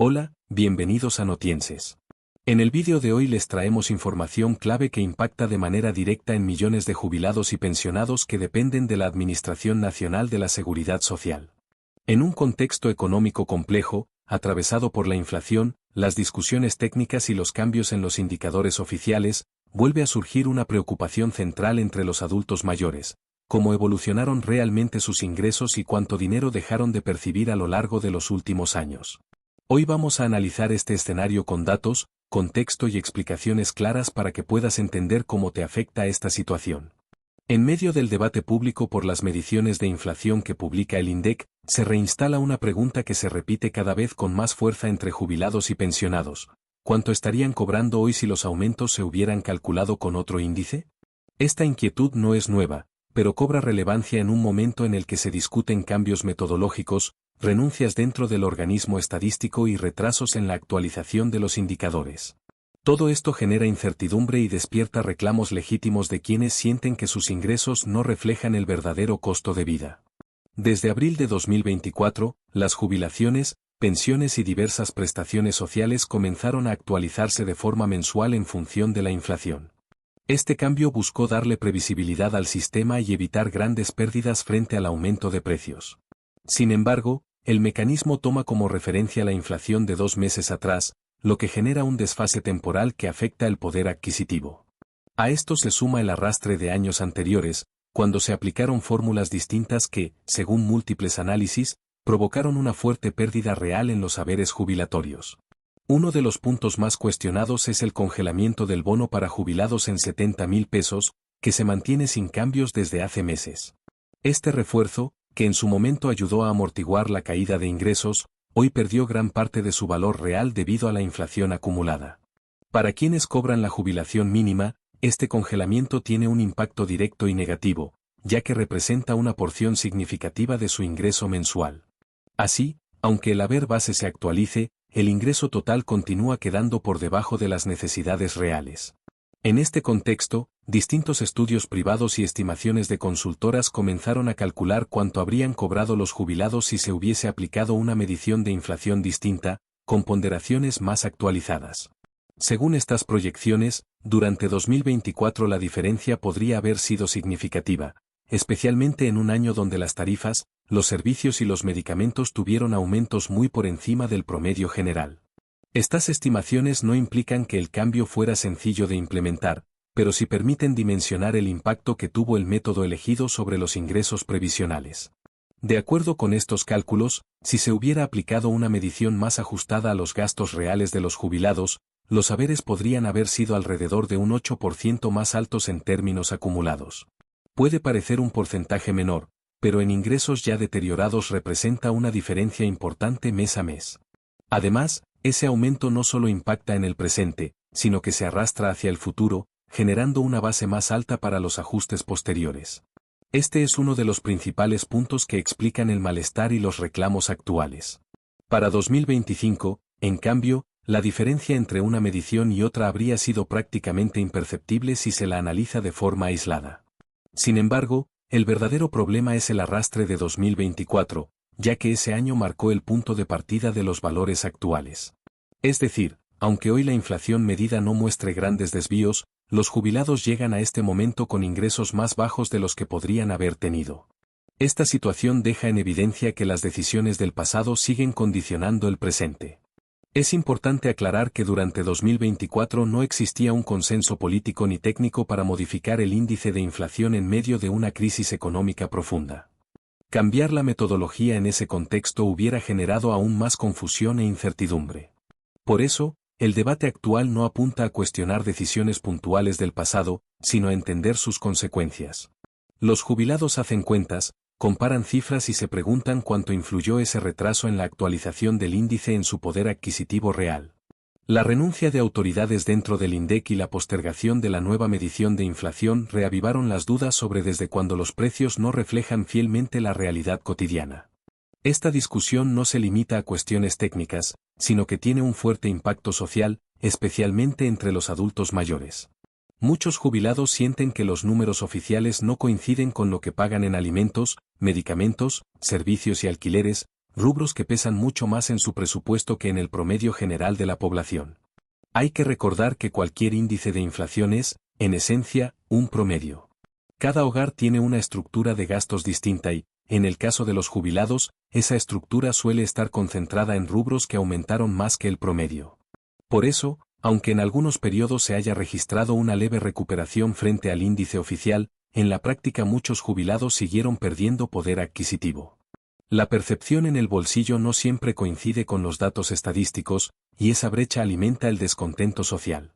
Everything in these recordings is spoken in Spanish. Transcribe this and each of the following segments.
Hola, bienvenidos a Notienses. En el vídeo de hoy les traemos información clave que impacta de manera directa en millones de jubilados y pensionados que dependen de la Administración Nacional de la Seguridad Social. En un contexto económico complejo, atravesado por la inflación, las discusiones técnicas y los cambios en los indicadores oficiales, vuelve a surgir una preocupación central entre los adultos mayores: cómo evolucionaron realmente sus ingresos y cuánto dinero dejaron de percibir a lo largo de los últimos años. Hoy vamos a analizar este escenario con datos, contexto y explicaciones claras para que puedas entender cómo te afecta esta situación. En medio del debate público por las mediciones de inflación que publica el INDEC, se reinstala una pregunta que se repite cada vez con más fuerza entre jubilados y pensionados: ¿cuánto estarían cobrando hoy si los aumentos se hubieran calculado con otro índice? Esta inquietud no es nueva, pero cobra relevancia en un momento en el que se discuten cambios metodológicos, renuncias dentro del organismo estadístico y retrasos en la actualización de los indicadores. Todo esto genera incertidumbre y despierta reclamos legítimos de quienes sienten que sus ingresos no reflejan el verdadero costo de vida. Desde abril de 2024, las jubilaciones, pensiones y diversas prestaciones sociales comenzaron a actualizarse de forma mensual en función de la inflación. Este cambio buscó darle previsibilidad al sistema y evitar grandes pérdidas frente al aumento de precios. Sin embargo, el mecanismo toma como referencia la inflación de 2 meses atrás, lo que genera un desfase temporal que afecta el poder adquisitivo. A esto se suma el arrastre de años anteriores, cuando se aplicaron fórmulas distintas que, según múltiples análisis, provocaron una fuerte pérdida real en los haberes jubilatorios. Uno de los puntos más cuestionados es el congelamiento del bono para jubilados en 70.000 pesos, que se mantiene sin cambios desde hace meses. Este refuerzo, que en su momento ayudó a amortiguar la caída de ingresos, hoy perdió gran parte de su valor real debido a la inflación acumulada. Para quienes cobran la jubilación mínima, este congelamiento tiene un impacto directo y negativo, ya que representa una porción significativa de su ingreso mensual. Así, aunque el haber base se actualice, el ingreso total continúa quedando por debajo de las necesidades reales. En este contexto, distintos estudios privados y estimaciones de consultoras comenzaron a calcular cuánto habrían cobrado los jubilados si se hubiese aplicado una medición de inflación distinta, con ponderaciones más actualizadas. Según estas proyecciones, durante 2024 la diferencia podría haber sido significativa, especialmente en un año donde las tarifas, los servicios y los medicamentos tuvieron aumentos muy por encima del promedio general. Estas estimaciones no implican que el cambio fuera sencillo de implementar, pero sí permiten dimensionar el impacto que tuvo el método elegido sobre los ingresos previsionales. De acuerdo con estos cálculos, si se hubiera aplicado una medición más ajustada a los gastos reales de los jubilados, los haberes podrían haber sido alrededor de un 8% más altos en términos acumulados. Puede parecer un porcentaje menor, pero en ingresos ya deteriorados representa una diferencia importante mes a mes. Además, ese aumento no solo impacta en el presente, sino que se arrastra hacia el futuro, generando una base más alta para los ajustes posteriores. Este es uno de los principales puntos que explican el malestar y los reclamos actuales. Para 2025, en cambio, la diferencia entre una medición y otra habría sido prácticamente imperceptible si se la analiza de forma aislada. Sin embargo, el verdadero problema es el arrastre de 2024, ya que ese año marcó el punto de partida de los valores actuales. Es decir, aunque hoy la inflación medida no muestre grandes desvíos, los jubilados llegan a este momento con ingresos más bajos de los que podrían haber tenido. Esta situación deja en evidencia que las decisiones del pasado siguen condicionando el presente. Es importante aclarar que durante 2024 no existía un consenso político ni técnico para modificar el índice de inflación en medio de una crisis económica profunda. Cambiar la metodología en ese contexto hubiera generado aún más confusión e incertidumbre. Por eso, el debate actual no apunta a cuestionar decisiones puntuales del pasado, sino a entender sus consecuencias. Los jubilados hacen cuentas, comparan cifras y se preguntan cuánto influyó ese retraso en la actualización del índice en su poder adquisitivo real. La renuncia de autoridades dentro del INDEC y la postergación de la nueva medición de inflación reavivaron las dudas sobre desde cuándo los precios no reflejan fielmente la realidad cotidiana. Esta discusión no se limita a cuestiones técnicas, sino que tiene un fuerte impacto social, especialmente entre los adultos mayores. Muchos jubilados sienten que los números oficiales no coinciden con lo que pagan en alimentos, medicamentos, servicios y alquileres, rubros que pesan mucho más en su presupuesto que en el promedio general de la población. Hay que recordar que cualquier índice de inflación es, en esencia, un promedio. Cada hogar tiene una estructura de gastos distinta y, en el caso de los jubilados, esa estructura suele estar concentrada en rubros que aumentaron más que el promedio. Por eso, aunque en algunos periodos se haya registrado una leve recuperación frente al índice oficial, en la práctica muchos jubilados siguieron perdiendo poder adquisitivo. La percepción en el bolsillo no siempre coincide con los datos estadísticos, y esa brecha alimenta el descontento social.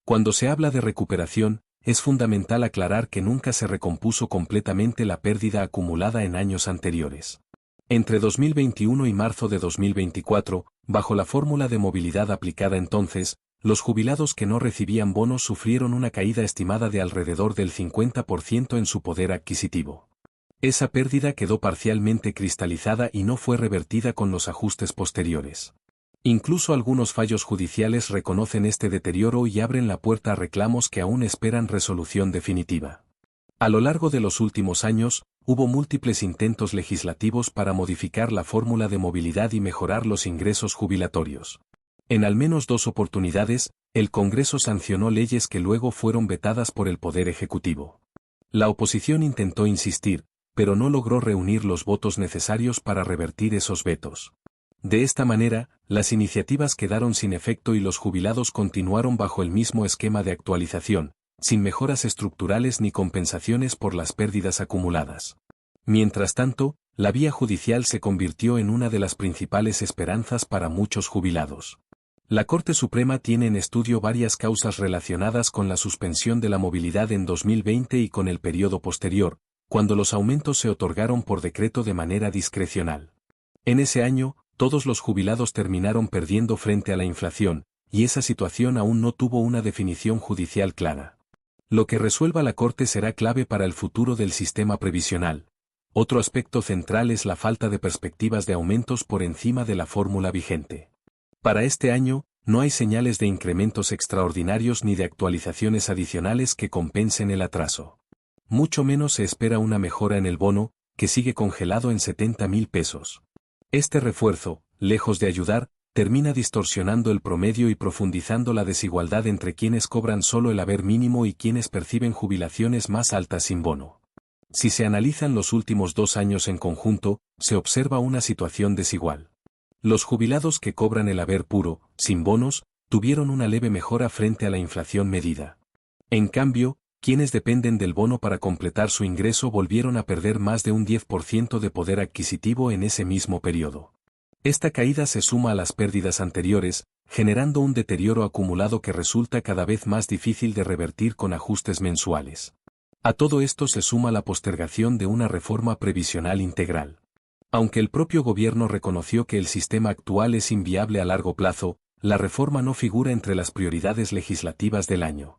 Cuando se habla de recuperación, es fundamental aclarar que nunca se recompuso completamente la pérdida acumulada en años anteriores. Entre 2021 y marzo de 2024, bajo la fórmula de movilidad aplicada entonces, los jubilados que no recibían bonos sufrieron una caída estimada de alrededor del 50% en su poder adquisitivo. Esa pérdida quedó parcialmente cristalizada y no fue revertida con los ajustes posteriores. Incluso algunos fallos judiciales reconocen este deterioro y abren la puerta a reclamos que aún esperan resolución definitiva. A lo largo de los últimos años, hubo múltiples intentos legislativos para modificar la fórmula de movilidad y mejorar los ingresos jubilatorios. En al menos 2 oportunidades, el Congreso sancionó leyes que luego fueron vetadas por el Poder Ejecutivo. La oposición intentó insistir, pero no logró reunir los votos necesarios para revertir esos vetos. De esta manera, las iniciativas quedaron sin efecto y los jubilados continuaron bajo el mismo esquema de actualización, sin mejoras estructurales ni compensaciones por las pérdidas acumuladas. Mientras tanto, la vía judicial se convirtió en una de las principales esperanzas para muchos jubilados. La Corte Suprema tiene en estudio varias causas relacionadas con la suspensión de la movilidad en 2020 y con el periodo posterior, cuando los aumentos se otorgaron por decreto de manera discrecional. En ese año, todos los jubilados terminaron perdiendo frente a la inflación, y esa situación aún no tuvo una definición judicial clara. Lo que resuelva la Corte será clave para el futuro del sistema previsional. Otro aspecto central es la falta de perspectivas de aumentos por encima de la fórmula vigente. Para este año, no hay señales de incrementos extraordinarios ni de actualizaciones adicionales que compensen el atraso. Mucho menos se espera una mejora en el bono, que sigue congelado en 70.000 pesos. Este refuerzo, lejos de ayudar, termina distorsionando el promedio y profundizando la desigualdad entre quienes cobran solo el haber mínimo y quienes perciben jubilaciones más altas sin bono. Si se analizan los últimos 2 años en conjunto, se observa una situación desigual. Los jubilados que cobran el haber puro, sin bonos, tuvieron una leve mejora frente a la inflación medida. En cambio, quienes dependen del bono para completar su ingreso volvieron a perder más de un 10% de poder adquisitivo en ese mismo periodo. Esta caída se suma a las pérdidas anteriores, generando un deterioro acumulado que resulta cada vez más difícil de revertir con ajustes mensuales. A todo esto se suma la postergación de una reforma previsional integral. Aunque el propio gobierno reconoció que el sistema actual es inviable a largo plazo, la reforma no figura entre las prioridades legislativas del año.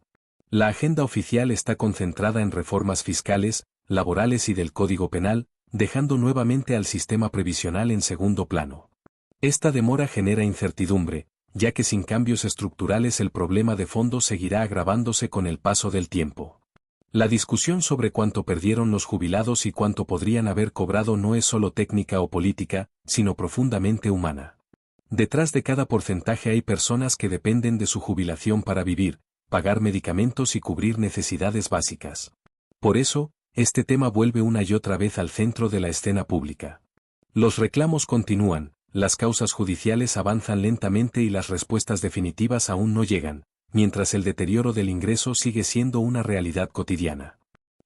La agenda oficial está concentrada en reformas fiscales, laborales y del Código Penal, dejando nuevamente al sistema previsional en segundo plano. Esta demora genera incertidumbre, ya que sin cambios estructurales el problema de fondo seguirá agravándose con el paso del tiempo. La discusión sobre cuánto perdieron los jubilados y cuánto podrían haber cobrado no es solo técnica o política, sino profundamente humana. Detrás de cada porcentaje hay personas que dependen de su jubilación para vivir, pagar medicamentos y cubrir necesidades básicas. Por eso, este tema vuelve una y otra vez al centro de la escena pública. Los reclamos continúan, las causas judiciales avanzan lentamente y las respuestas definitivas aún no llegan, mientras el deterioro del ingreso sigue siendo una realidad cotidiana.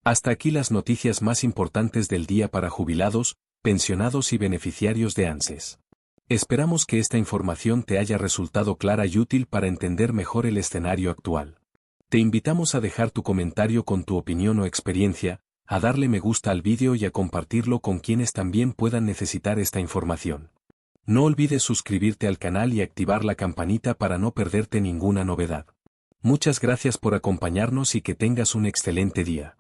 Hasta aquí las noticias más importantes del día para jubilados, pensionados y beneficiarios de ANSES. Esperamos que esta información te haya resultado clara y útil para entender mejor el escenario actual. Te invitamos a dejar tu comentario con tu opinión o experiencia, a darle me gusta al vídeo y a compartirlo con quienes también puedan necesitar esta información. No olvides suscribirte al canal y activar la campanita para no perderte ninguna novedad. Muchas gracias por acompañarnos y que tengas un excelente día.